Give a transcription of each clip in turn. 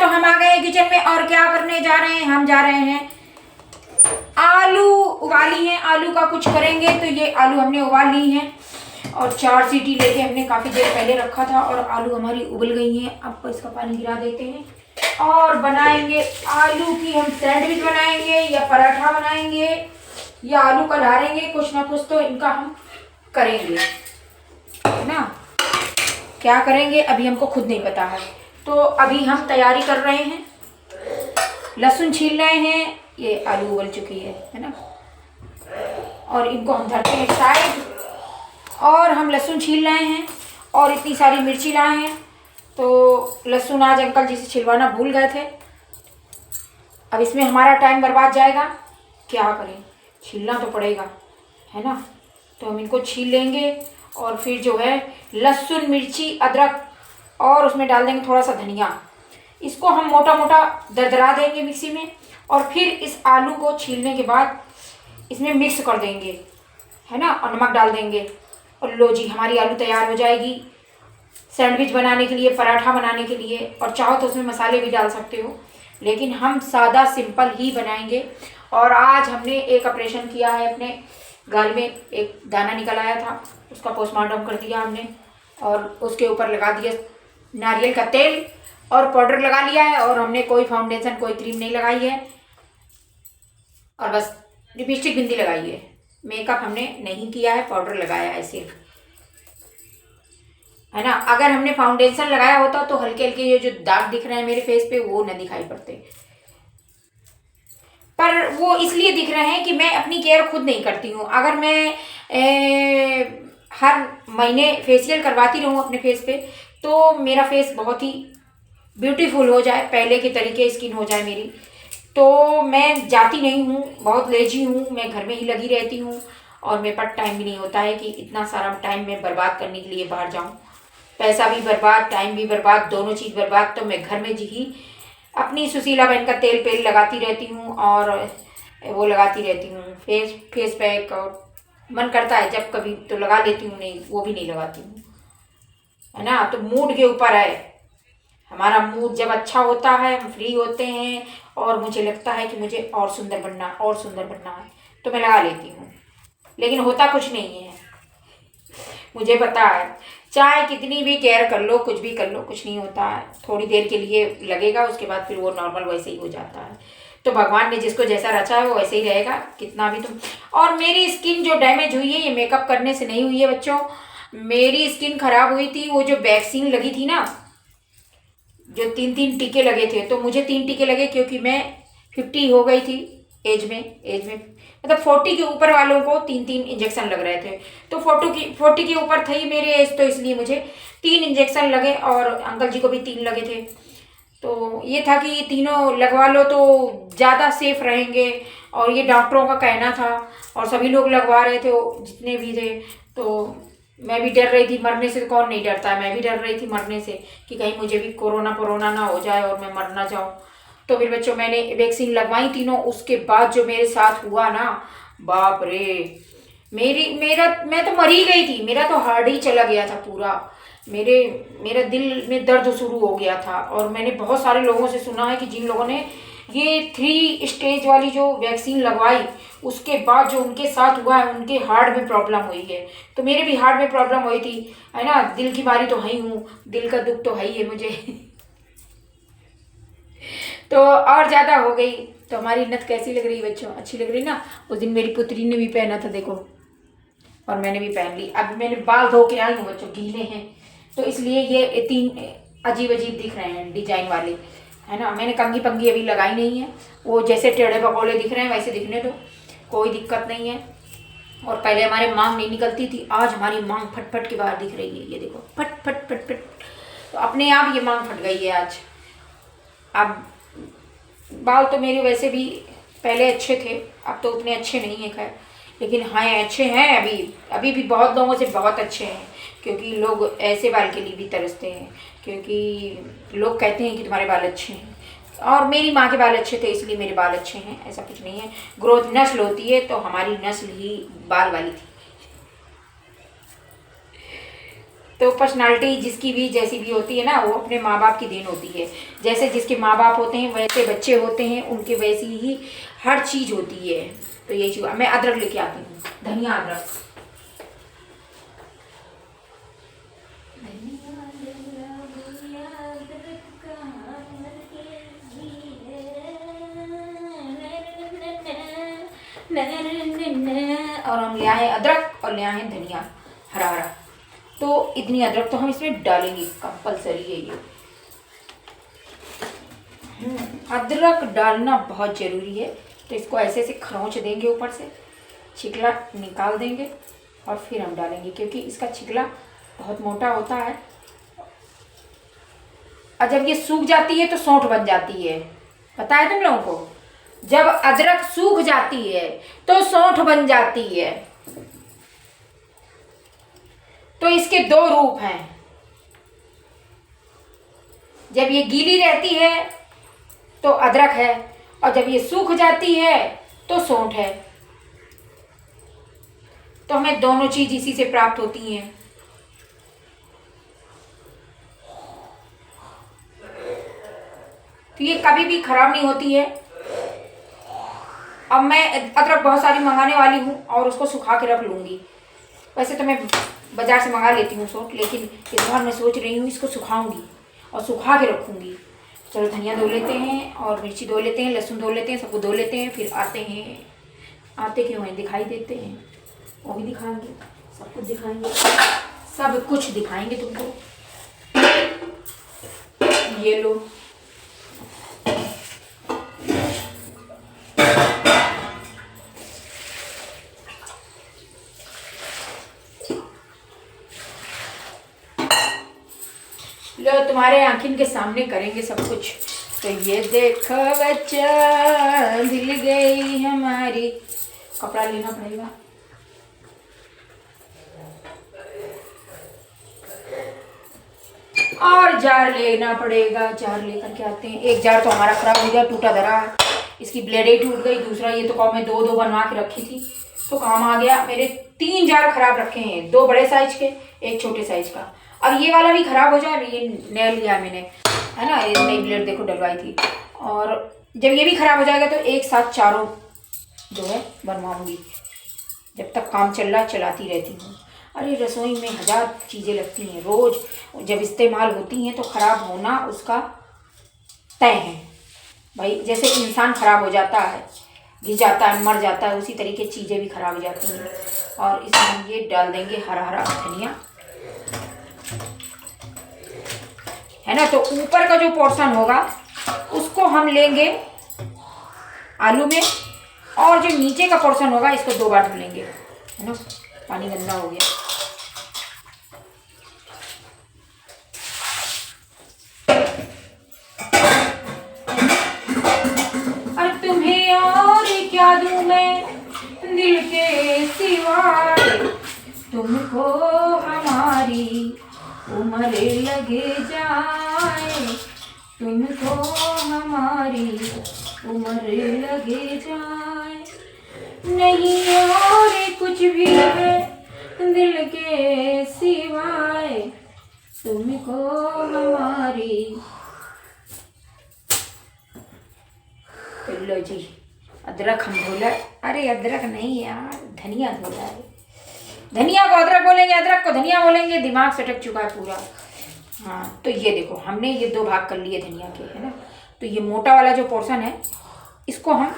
तो हम आ गए किचन में और क्या करने जा रहे हैं, हम जा रहे हैं आलू उबाली हैं, आलू का कुछ करेंगे। तो ये आलू हमने उबाल ली हैं और 4 सीटी लेके हमने काफ़ी देर पहले रखा था और आलू हमारी उबल गई हैं। अब इसका पानी गिरा देते हैं और बनाएंगे आलू की हम सैंडविच बनाएंगे या पराठा बनाएंगे या आलू का ढारेंगे, कुछ ना कुछ तो इनका हम करेंगे, है ना। क्या करेंगे अभी हमको खुद नहीं पता है। तो अभी हम तैयारी कर रहे हैं, लहसुन छील रहे हैं, ये आलू उबल चुकी है ना। और इनको हम धरते हैं साइड और हम लहसुन छील रहे हैं और इतनी सारी मिर्ची लाए हैं। तो लहसुन आज अंकल जी से छिलवाना भूल गए थे। अब इसमें हमारा टाइम बर्बाद जाएगा, क्या करें, छीलना तो पड़ेगा, है ना। तो हम इनको छील लेंगे और फिर जो है लहसुन मिर्ची अदरक और उसमें डाल देंगे थोड़ा सा धनिया। इसको हम मोटा मोटा दरदरा देंगे मिक्सी में और फिर इस आलू को छीलने के बाद इसमें मिक्स कर देंगे, है ना, और नमक डाल देंगे। और लो जी, हमारी आलू तैयार हो जाएगी सैंडविच बनाने के लिए, पराठा बनाने के लिए। और चाहो तो उसमें मसाले भी डाल सकते हो, लेकिन हम सादा सिंपल ही बनाएंगे। और आज हमने एक ऑपरेशन किया है अपने घर में, एक दाना निकल आया था, उसका पोस्टमार्टम कर दिया हमने और उसके ऊपर लगा दिया नारियल का तेल और पाउडर लगा लिया है। और हमने कोई फाउंडेशन कोई क्रीम नहीं लगाई है और बस लिपस्टिक बिंदी लगाई है। मेकअप हमने नहीं किया है, पाउडर लगाया है सिर्फ, है ना। अगर हमने फाउंडेशन लगाया होता तो हल्के हल्के ये जो दाग दिख रहे हैं मेरे फेस पे वो न दिखाई पड़ते, पर वो इसलिए दिख रहे हैं कि मैं अपनी केयर खुद नहीं करती हूँ। अगर मैं हर महीने फेशियल करवाती रहूँ अपने फेस पे तो मेरा फेस बहुत ही ब्यूटीफुल हो जाए, पहले के तरीके स्किन हो जाए मेरी। तो मैं जाती नहीं हूँ, बहुत लेजी हूँ, मैं घर में ही लगी रहती हूँ और मेरे पास टाइम भी नहीं होता है कि इतना सारा टाइम मैं बर्बाद करने के लिए बाहर जाऊँ। पैसा भी बर्बाद, टाइम भी बर्बाद, दोनों चीज़ बर्बाद। तो मैं घर में ही अपनी सुशीला बहन का तेल पेल लगाती रहती हूँ और वो लगाती रहती हूँ फेस पैक, और मन करता है जब कभी तो लगा लेती हूँ, नहीं वो भी नहीं लगाती हूँ, है ना। तो मूड के ऊपर है, हमारा मूड जब अच्छा होता है, हम फ्री होते हैं और मुझे लगता है कि मुझे और सुंदर बनना है तो मैं लगा लेती हूँ, लेकिन होता कुछ नहीं है। मुझे पता है चाहे कितनी भी केयर कर लो, कुछ भी कर लो, कुछ नहीं होता है। थोड़ी देर के लिए लगेगा, उसके बाद फिर वो नॉर्मल वैसे ही हो जाता है। तो भगवान ने जिसको जैसा रचा है वो वैसे ही रहेगा, कितना भी तुम। और मेरी स्किन जो डैमेज हुई है ये मेकअप करने से नहीं हुई है बच्चों। मेरी स्किन खराब हुई थी, वो जो वैक्सीन लगी थी ना, जो 3 टीके लगे थे। तो मुझे 3 टीके लगे क्योंकि मैं 50 हो गई थी एज में मतलब 40 के ऊपर वालों को 3 इंजेक्शन लग रहे थे। तो 40 के ऊपर थी मेरी एज, तो इसलिए मुझे 3 इंजेक्शन लगे और अंकल जी को भी 3 लगे थे। तो ये था कि तीनों लगवा लो तो ज़्यादा सेफ रहेंगे, और ये डॉक्टरों का कहना था और सभी लोग लगवा रहे थे जितने भी थे। तो मैं भी डर रही थी मरने से, कौन नहीं डरता है, मैं भी डर रही थी मरने से कि कहीं मुझे भी कोरोना ना हो जाए और मैं मर ना जाऊँ। तो फिर बच्चों मैंने वैक्सीन लगवाई तीनों। उसके बाद जो मेरे साथ हुआ ना, बाप रे, मैं तो मर ही गई थी, मेरा तो हार्ट ही चला गया था पूरा। मेरा दिल में दर्द शुरू हो गया था। और मैंने बहुत सारे लोगों से सुना है कि जिन लोगों ने ये 3 स्टेज वाली जो वैक्सीन लगवाई उसके बाद जो उनके साथ हुआ है, उनके हार्ट में प्रॉब्लम हुई है। तो मेरे भी हार्ट में प्रॉब्लम हुई थी, है ना। दिल की बीमारी तो है ही हूँ, दिल का दुख तो है ही है मुझे तो और ज़्यादा हो गई। तो हमारी नथ कैसी लग रही है बच्चों, अच्छी लग रही ना। उस दिन मेरी पुत्री ने भी पहना था देखो, और मैंने भी पहन ली। अब मैंने बाल धो के आई हूँ बच्चों, गीले हैं तो इसलिए ये 3 अजीब दिख रहे हैं डिजाइन वाले, है ना। मैंने कंघी पंघी अभी लगाई नहीं है, वो जैसे टेढ़े पकौड़े दिख रहे हैं वैसे दिखने दो, कोई दिक्कत नहीं है। और पहले हमारे मांग नहीं निकलती थी, आज हमारी मांग फट फट के बाहर दिख रही है, ये देखो फट फट फट फट। तो अपने आप ये मांग फट गई है आज। अब बाल तो मेरे वैसे भी पहले अच्छे थे, अब तो उतने अच्छे नहीं है खैर, लेकिन हाँ अच्छे हैं अभी भी बहुत लोगों से बहुत अच्छे हैं। क्योंकि लोग ऐसे बाल के लिए भी तरसते हैं, क्योंकि लोग कहते हैं कि तुम्हारे बाल अच्छे हैं। और मेरी माँ के बाल अच्छे थे इसलिए मेरे बाल अच्छे हैं, ऐसा कुछ नहीं है। ग्रोथ नस्ल होती है, तो हमारी नस्ल ही बाल वाली थी। तो पर्सनालिटी जिसकी भी जैसी भी होती है ना, वो अपने माँ बाप की देन होती है। जैसे जिसके माँ बाप होते हैं वैसे बच्चे होते हैं, उनके वैसी ही हर चीज़ होती है। तो यही चीज़। मैं अदरक लेके आती हूँ, धनिया अदरक। और हम ले आए अदरक और ले आए धनिया हरा हरा। तो इतनी अदरक तो हम इसमें डालेंगे, कंपलसरी है ये। अदरक डालना बहुत ज़रूरी है। तो इसको ऐसे ऐसे खरोंच देंगे, ऊपर से छिकला निकाल देंगे और फिर हम डालेंगे, क्योंकि इसका छिकला बहुत मोटा होता है। और जब ये सूख जाती है तो सौंठ बन जाती है, पता है तुम लोगों को? जब अदरक सूख जाती है तो सौंठ बन जाती है। तो इसके दो रूप हैं। जब ये गीली रहती है तो अदरक है, और जब ये सूख जाती है तो सौंठ है। तो हमें दोनों चीज इसी से प्राप्त होती हैं। तो ये कभी भी खराब नहीं होती है। अब मैं अदरक बहुत सारी मंगाने वाली हूँ और उसको सुखा के रख लूँगी। वैसे तो मैं बाजार से मंगा लेती हूँ सौंठ, लेकिन इस बार मैं सोच रही हूँ इसको सुखाऊंगी और सुखा के रखूँगी। चलो धनिया धो लेते हैं और मिर्ची धो लेते हैं, लहसुन धो लेते हैं, सबको धो लेते हैं, फिर आते हैं। आते क्यों हैं, दिखाई देते हैं, वो भी दिखाएंगे, सब कुछ दिखाएंगे, सब कुछ दिखाएंगे तुमको। ये लो, लो तुम्हारे आंखिन के सामने करेंगे सब कुछ। तो ये देखो बच्चा, दिल गई हमारी। कपड़ा लेना पड़ेगा। और जार लेना पड़ेगा, जार लेकर के आते हैं। एक जार तो हमारा खराब हो गया, टूटा धरा है, इसकी ब्लेडें टूट गई। दूसरा ये तो कौ मैं दो दो बनवा के रखी थी तो काम आ गया। मेरे 3 जार खराब रखे हैं, 2 बड़े साइज के, 1 छोटे साइज का। अब ये वाला भी खराब हो जाए, ये नया लिया मैंने, है ना, ये नई ब्लेड देखो डलवाई थी। और जब ये भी खराब हो जाएगा तो एक साथ चारों जो है बनवाऊंगी। जब तक काम चल रहा चलाती रहती हूँ। अरे रसोई में 1000 चीज़ें लगती हैं, रोज़ जब इस्तेमाल होती हैं तो ख़राब होना उसका तय है भाई। जैसे इंसान ख़राब हो जाता है, घिस जाता है, मर जाता है, उसी तरीके चीज़ें भी ख़राब हो जाती हैं। और इसमें ये डाल देंगे हरा हरा धनिया, है ना। तो ऊपर का जो पोर्शन होगा उसको हम लेंगे आलू में, और जो नीचे का पोर्शन होगा इसको 2 बार धुलेंगे, है ना। पानी गंदा हो गया। और तुम्हें और क्या दूं मैं दिल के सिवाय, तुमको हमारी उम्र लगे जाए, तुमको हमारी उम्र लगे जाए। नहीं और कुछ भी है दिल के सिवाय, तुमको हमारी। लो जी, अदरक हम धोला, अरे अदरक नहीं यार, धनिया धोला है। धनिया को अदरक बोलेंगे, अदरक को धनिया बोलेंगे, दिमाग सटक चुका है पूरा। हाँ, तो ये देखो हमने ये 2 भाग कर लिए धनिया के, है ना। तो ये मोटा वाला जो पोर्शन है इसको हम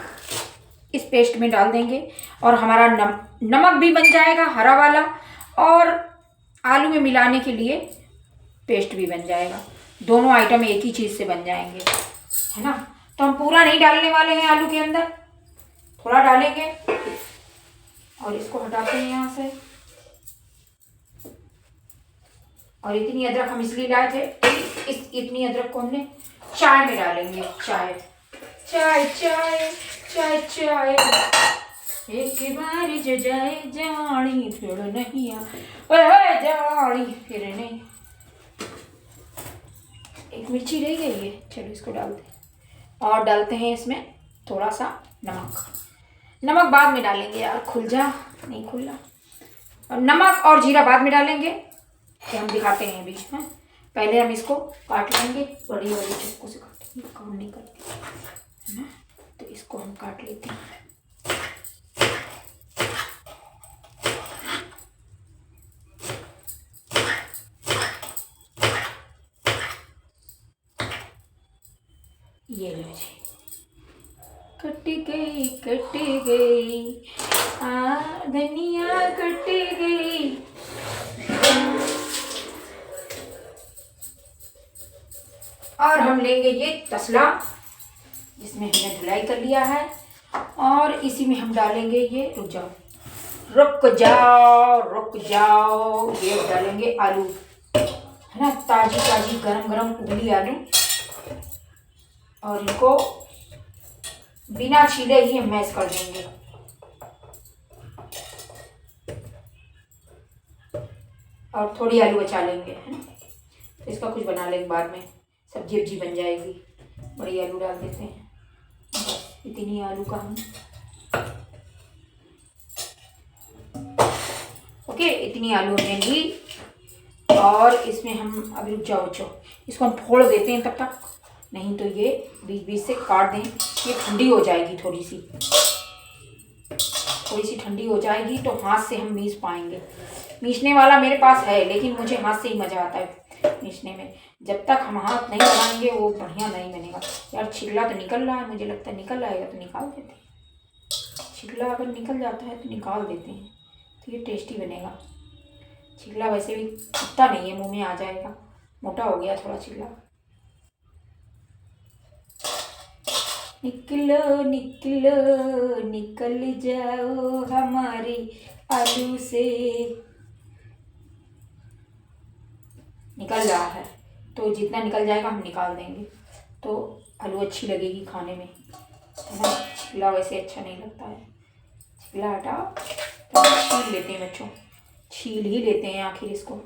इस पेस्ट में डाल देंगे, और हमारा नमक भी बन जाएगा हरा वाला, और आलू में मिलाने के लिए पेस्ट भी बन जाएगा। दोनों आइटम एक ही चीज़ से बन जाएंगे, है ना। तो हम पूरा नहीं डालने वाले हैं आलू के अंदर, थोड़ा डालेंगे। और इसको हटाते हैं यहाँ से। और इतनी अदरक हम इसलिए लाए थे, इतनी अदरक को हमने चाय में डालेंगे। चाय चाय चाय चाय चाय, एक बार जो जाए जानी फिर नहीं, ओए जानी फिर नहीं। एक मिर्ची रह गई है, चलो इसको डालते हैं। और डालते हैं इसमें थोड़ा सा नमक। नमक बाद में डालेंगे यार, खुल जा, नहीं खुला। और नमक और जीरा बाद में डालेंगे, कि हम दिखाते हैं अभी। हाँ, पहले हम इसको काट लेंगे, बड़ी वाली चाकू से काटेंगे, काम नहीं करती है ना। तो इसको हम काट लेते हैं। ये लो जी, कट गई धनिया कट गई। और हम लेंगे ये तसला जिसमें हमने धुलाई कर लिया है, और इसी में हम डालेंगे ये, रुक जाओ रुक जाओ रुक जाओ, ये डालेंगे आलू, है ना, ताजी ताजी गरम गरम उबली आलू, और इनको बिना छीले ही हम मैश कर देंगे। और थोड़ी आलू बचा लेंगे, है ना, तो इसका कुछ बना लेंगे बाद में, सब्जी वब्जी बन जाएगी। बड़ी आलू डाल देते हैं, बस इतनी आलू का हम, ओके, इतनी आलू हमने ली। और इसमें हम, अब रुक जाओ बच्चों, इसको हम फोड़ देते हैं तब तक, नहीं तो ये बीच बीच से काट दें। ये ठंडी हो जाएगी, थोड़ी सी ठंडी हो जाएगी तो हाथ से हम मीस पाएंगे। मीसने वाला मेरे पास है, लेकिन मुझे हाथ से ही मज़ा आता है मीसने में। जब तक हम हाथ नहीं बनाएंगे वो बढ़िया नहीं बनेगा। यार छिलला तो निकल रहा है, मुझे लगता है निकल आएगा तो निकाल देते हैं। छिलला अगर निकल जाता है तो निकाल देते हैं, तो ये टेस्टी बनेगा। छिलला वैसे भी इतना नहीं है, मुँह में आ जाएगा, मोटा हो गया थोड़ा छिलला। निकलो निकलो निकल जाओ हमारे आलू से। निकल रहा है तो जितना निकल जाएगा हम निकाल देंगे, तो आलू अच्छी लगेगी खाने में, है ना। छिला वैसे अच्छा नहीं लगता है, छिला हटाओ। तो छील लेते हैं बच्चों, छील ही लेते हैं आखिर इसको।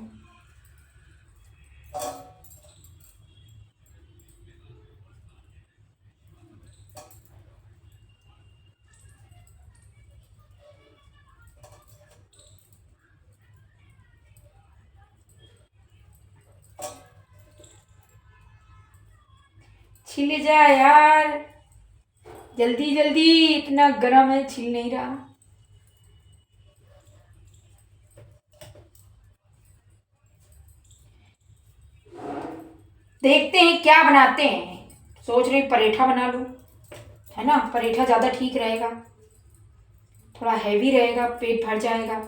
छिल जा यार, जल्दी जल्दी, इतना गर्म है, छिल नहीं रहा। देखते हैं क्या बनाते हैं। सोच रही पराठा बना लूं, है ना, पराठा ज़्यादा ठीक रहेगा, थोड़ा हैवी रहेगा, पेट भर जाएगा,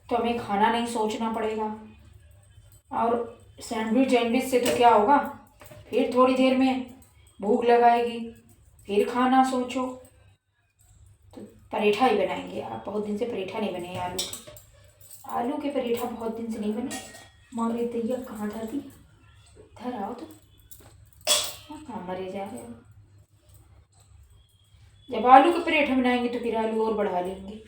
तो हमें खाना नहीं सोचना पड़ेगा। और सैंडविच से तो क्या होगा, फिर थोड़ी देर में भूख लगाएगी, फिर खाना सोचो। तो पराठा ही बनाएंगे। आप बहुत दिन से पराठा नहीं बने, आलू के पराठा बहुत दिन से नहीं बने। मारे दैया कहाँ था दी, इधर आओ तो, कहाँ मरे जा रहे हो। जब आलू के पराठा बनाएंगे तो फिर आलू और बढ़ा लेंगे।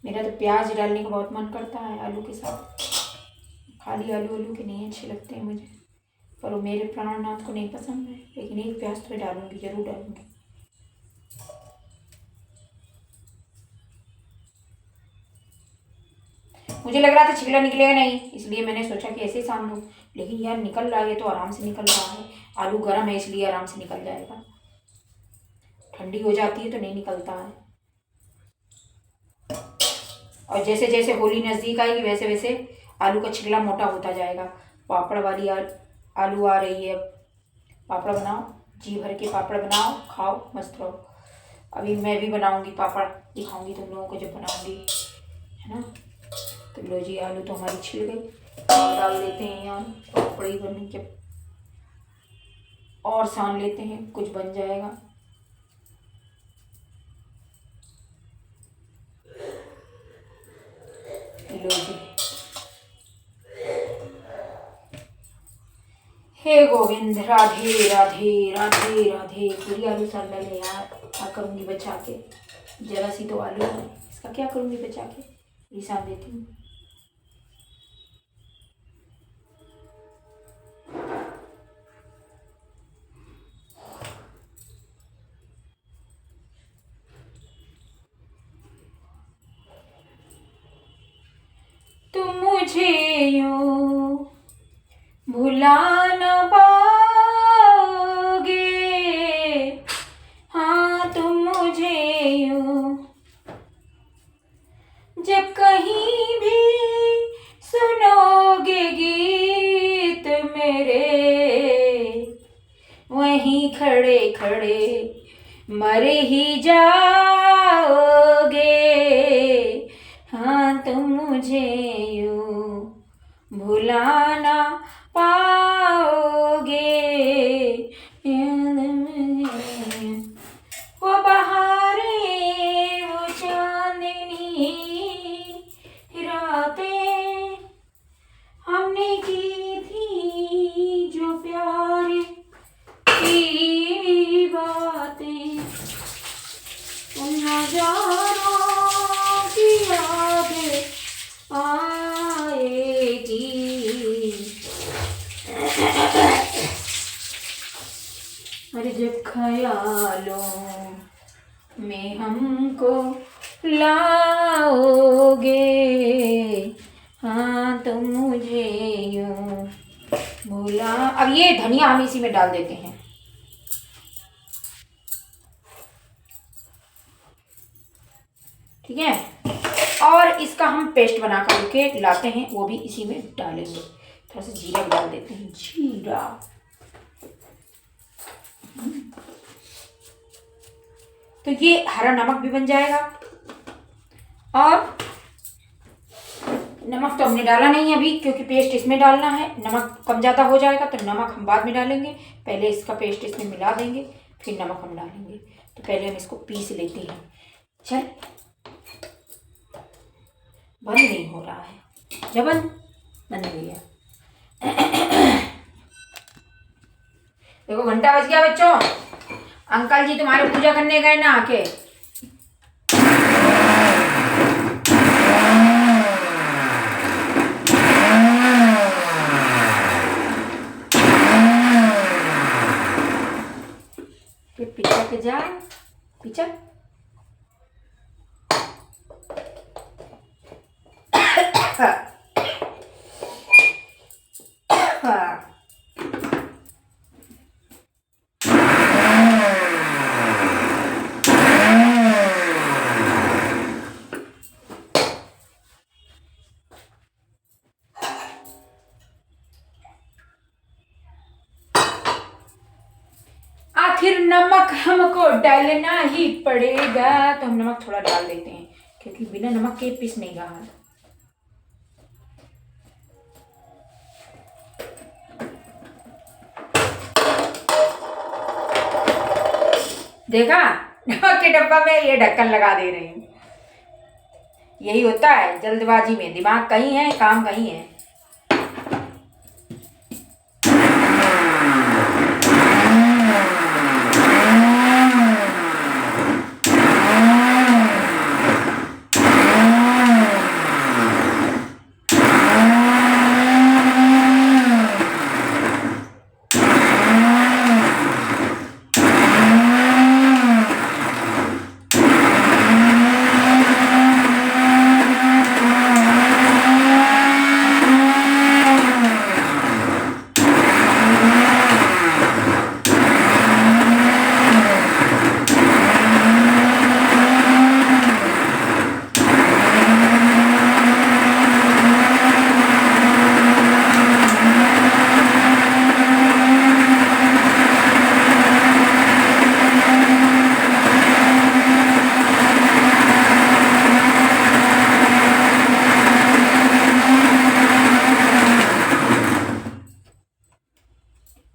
मेरा तो प्याज डालने का बहुत मन करता है आलू के साथ, खाली आलू के नहीं अच्छे लगते हैं मुझे, पर वो मेरे प्राणनाथ को नहीं पसंद है। लेकिन एक प्याज तो डालूंगी, जरूर डालूंगी। मुझे लग रहा था छिलका निकलेगा नहीं, इसलिए मैंने सोचा कि ऐसे ही साम लूँ, लेकिन यार निकल रहा है, तो आराम से निकल रहा है। आलू गर्म है इसलिए आराम से निकल जाएगा, ठंडी हो जाती है तो नहीं निकलता है। और जैसे जैसे होली नज़दीक आएगी वैसे वैसे आलू का छिलका मोटा होता जाएगा। पापड़ वाली आलू आ रही है, पापड़ बनाओ, जी भर के पापड़ बनाओ, खाओ, मस्त रहो। अभी मैं भी बनाऊंगी पापड़, दिखाऊंगी तुम लोगों को जब बनाऊंगी, है ना। तो लो जी, आलू तो हमारी छिल गई, और डाल देते हैं यहाँ पापड़ी बनने के, और सान लेते हैं, कुछ बन जाएगा। लो जी, हे गोविंद, राधे राधे राधे राधे। पूरी आलू सान डाले यार, क्या करूँगी बचा के, जरा सी तो आलू है, इसका क्या करूँगी बचा के, ये सान देती हूँ। तुम मुझे यूं भुला न पाओगे। हाँ तुम मुझे यूं जब कहीं भी सुनोगे गीत मेरे, वहीं खड़े खड़े मर ही जाओगे। हाँ तुम मुझे यूं भुला ना पाओगे। वो बहारें वो चांदनी रातें हमने की थी जो प्यार की बातें, उन नजारों की याद आएगी। अरे जब ख्यालों में हमको लाओगे। हाँ तुम मुझे यूं भुला। अब ये धनिया हम इसी में डाल देते हैं। ठीक है, और इसका हम पेस्ट बना करके लाते हैं, वो भी इसी में डालेंगे। थोड़ा सा जीरा डाल देते हैं, जीरा। तो ये हरा नमक भी बन जाएगा। और नमक तो हमने डाला नहीं अभी, क्योंकि पेस्ट इसमें डालना है। नमक कम ज़्यादा हो जाएगा तो नमक हम बाद में डालेंगे। पहले इसका पेस्ट इसमें मिला देंगे, फिर नमक हम डालेंगे। तो पहले हम इसको पीस लेते हैं। चल, बंद नहीं हो रहा है। जब बंद हो गया। देखो घंटा बज गया बच्चों। अंकल जी तुम्हारे पूजा करने गए ना आके। फिर पीछा के जाए, पीछा। आखिर नमक हमको डालना ही पड़ेगा, तो हम नमक थोड़ा डाल देते हैं, क्योंकि बिना नमक के पीस नहीं रहा। देखा, नमक के डब्बा में ये ढक्कन लगा दे रही हूँ। यही होता है जल्दबाजी में, दिमाग कहीं है काम कहीं है।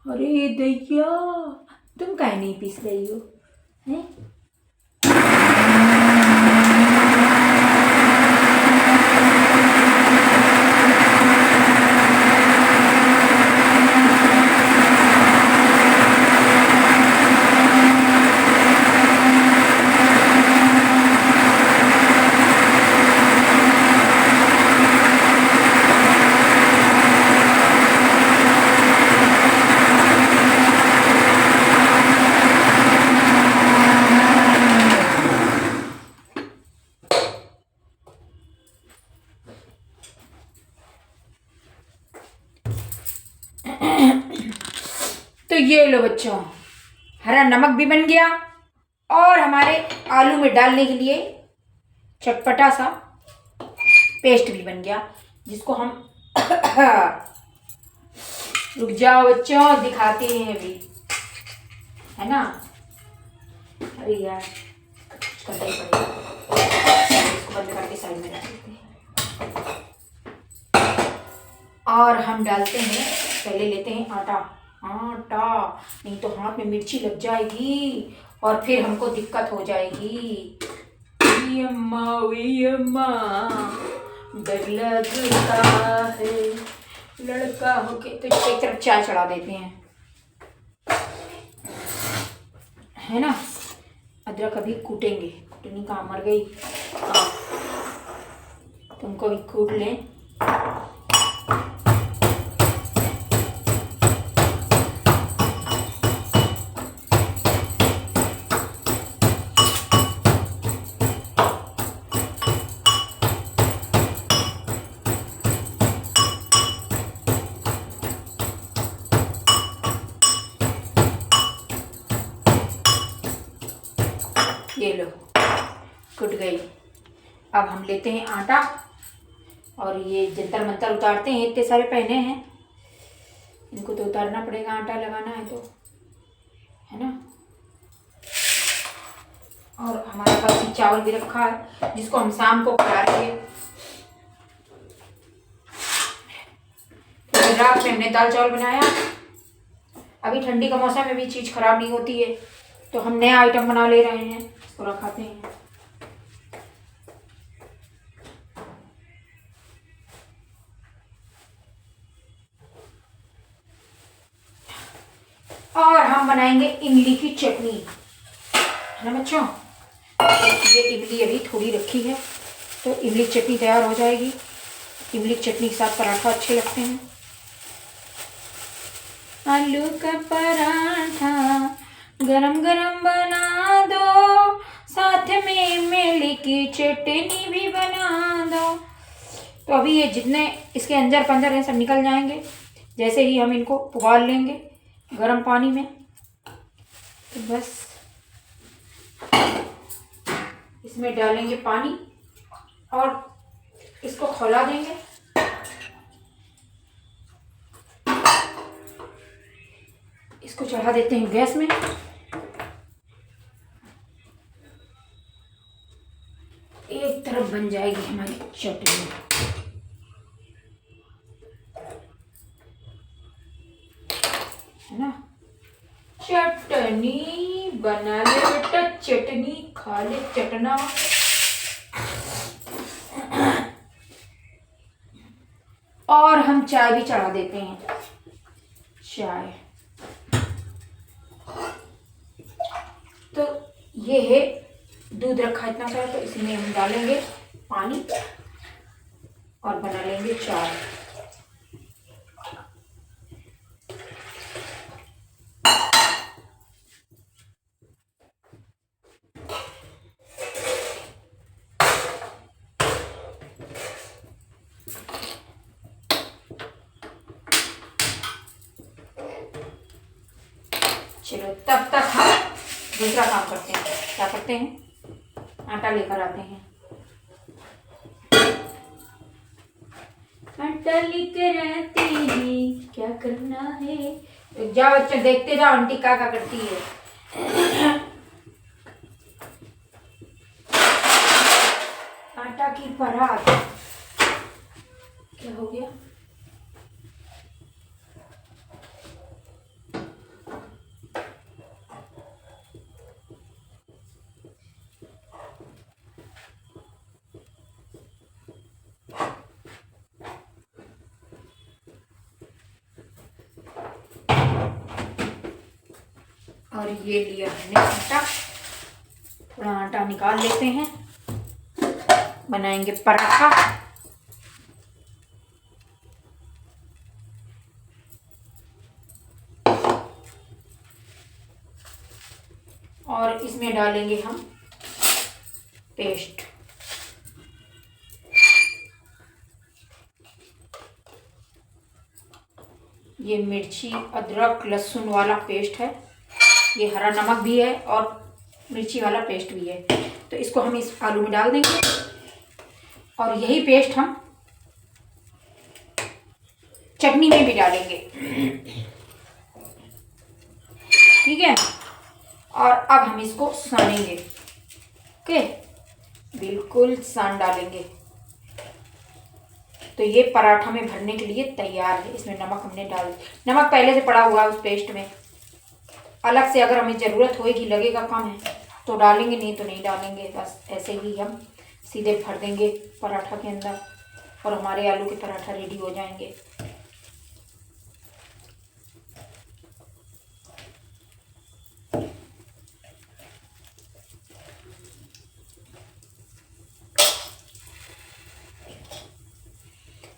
अरे दैया, तुम काहे नहीं पीस रही हो हैं? ये लो बच्चों, हरा नमक भी बन गया और हमारे आलू में डालने के लिए चटपटा सा पेस्ट भी बन गया, जिसको हम रुक जाओ बच्चों, दिखाते हैं अभी, है ना। अरे यार कुछ करना ही पड़ेगा, इसको बंद करके साइड में रख देते हैं। और हम डालते हैं, पहले लेते हैं आटा। आटा नहीं तो हाथ में मिर्ची लग जाएगी और फिर हमको दिक्कत हो जाएगी। अम्मा डर लगता है लड़का होके। तो एक तरफ चाय चढ़ा देते हैं, है ना। अदरक अभी कूटेंगे, कूटनी कहाँ मर गई, तुमको भी कूट लें। ये लो कुट गई। अब हम लेते हैं आटा और ये जंतर मंतर उतारते हैं, इतने सारे पहने हैं, इनको तो उतारना पड़ेगा, आटा लगाना है तो, है ना। और हमारे पास ये चावल भी रखा है जिसको हम शाम को खिलाएंगे। तो रात में हमने दाल चावल बनाया। अभी ठंडी का मौसम में भी चीज़ खराब नहीं होती है, तो हम नया आइटम बना ले रहे हैं, इसको रखाते हैं। और हम बनाएंगे इमली की चटनी, है ना बच्चों। ये इमली अभी थोड़ी रखी है तो इमली की चटनी तैयार हो जाएगी। इमली की चटनी के साथ पराठा अच्छे लगते हैं। आलू का पराठा गरम गरम बना दो, साथ में इमली की चटनी भी बना दो। तो अभी ये जितने इसके अंदर पंदर हैं सब निकल जाएंगे जैसे ही हम इनको उबाल लेंगे गर्म पानी में। तो बस इसमें डालेंगे पानी और इसको खौला देंगे। इसको चढ़ा देते हैं गैस में। एक तरफ बन जाएगी हमारी चटनी, है ना। चटनी बना ले बेटा, चटनी खा ले चटना। और हम चाय भी चढ़ा देते हैं। चाय तो ये है, दूध रखा इतना सारा, तो इसमें हम डालेंगे पानी और बना लेंगे चाय। चलो तब तक हम दूसरा काम करते हैं। क्या करते हैं, आटा लेकर आते हैं। आटा लेकर आते हैं, क्या करना है। तो जाओ बच्चे देखते जाओ आंटी क्या करती है। आटा की परात। क्या हो गया, और ये लिया हमने आटा। थोड़ा आटा निकाल लेते हैं, बनाएंगे पराठा। और इसमें डालेंगे हम पेस्ट। ये मिर्ची अदरक लहसुन वाला पेस्ट है, ये हरा नमक भी है और मिर्ची वाला पेस्ट भी है। तो इसको हम इस आलू में डाल देंगे और यही पेस्ट हम चटनी में भी डालेंगे, ठीक है। और अब हम इसको सानेंगे, ओके, बिल्कुल सान डालेंगे। तो ये पराठा में भरने के लिए तैयार है। इसमें नमक हमने डाल, नमक पहले से पड़ा हुआ है उस पेस्ट में। अलग से अगर हमें ज़रूरत होएगी, लगेगा कम है तो डालेंगे, नहीं तो नहीं डालेंगे। बस ऐसे ही हम सीधे भर देंगे पराठा के अंदर और हमारे आलू के पराठा रेडी हो जाएंगे।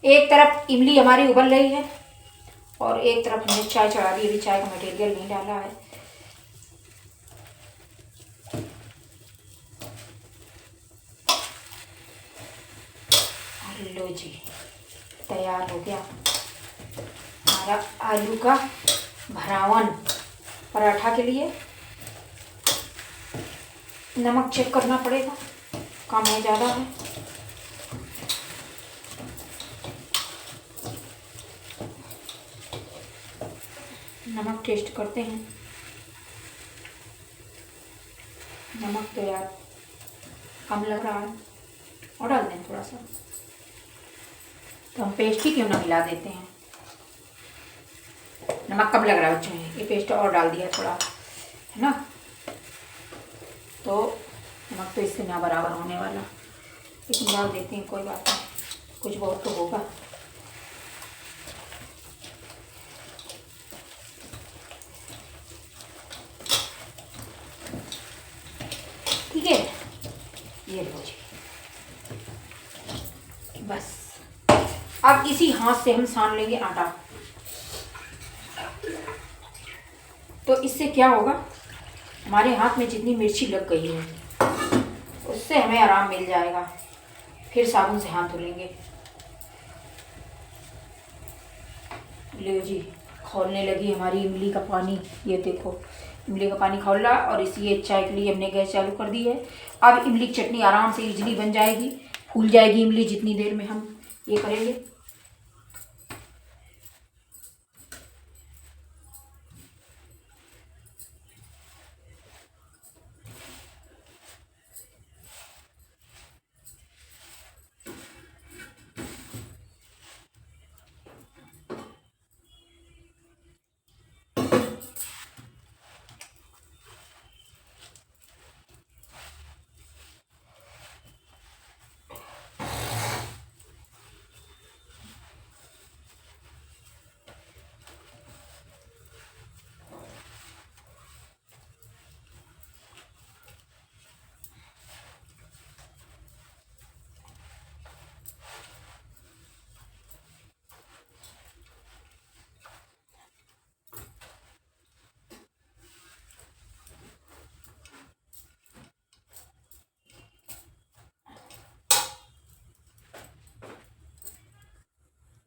एक तरफ इमली हमारी उबल रही है और एक तरफ हमने चाय चढ़ा दी। अभी चाय का मटेरियल नहीं डाला है। लो जी, तैयार हो गया हमारा आलू का भरावन पराठा के लिए। नमक चेक करना पड़ेगा, कम है ज़्यादा है। नमक टेस्ट करते हैं। नमक तो यार कम लग रहा है, और डाल दें थोड़ा सा। तो हम पेस्ट ही क्यों ना मिला देते हैं। नमक कम लग रहा है बच्चों में, ये पेस्ट और डाल दिया थोड़ा, है ना। तो नमक तो इससे ना बराबर होने वाला, लेकिन डाल देते हैं, कोई बात नहीं, कुछ बहुत तो होगा। ठीक है, ये लो जी, बस अब इसी हाथ से हम सान लेंगे आटा। तो इससे क्या होगा, हमारे हाथ में जितनी मिर्ची लग गई है उससे हमें आराम मिल जाएगा। फिर साबुन से हाथ धो लेंगे। ले जी, खौलने लगी हमारी इमली का पानी। ये देखो, इमली का पानी खौल रहा, और इसी चाय के लिए हमने गैस चालू कर दी है। अब इमली की चटनी आराम से इजली बन जाएगी, फूल जाएगी इमली जितनी देर में हम ये करेंगे।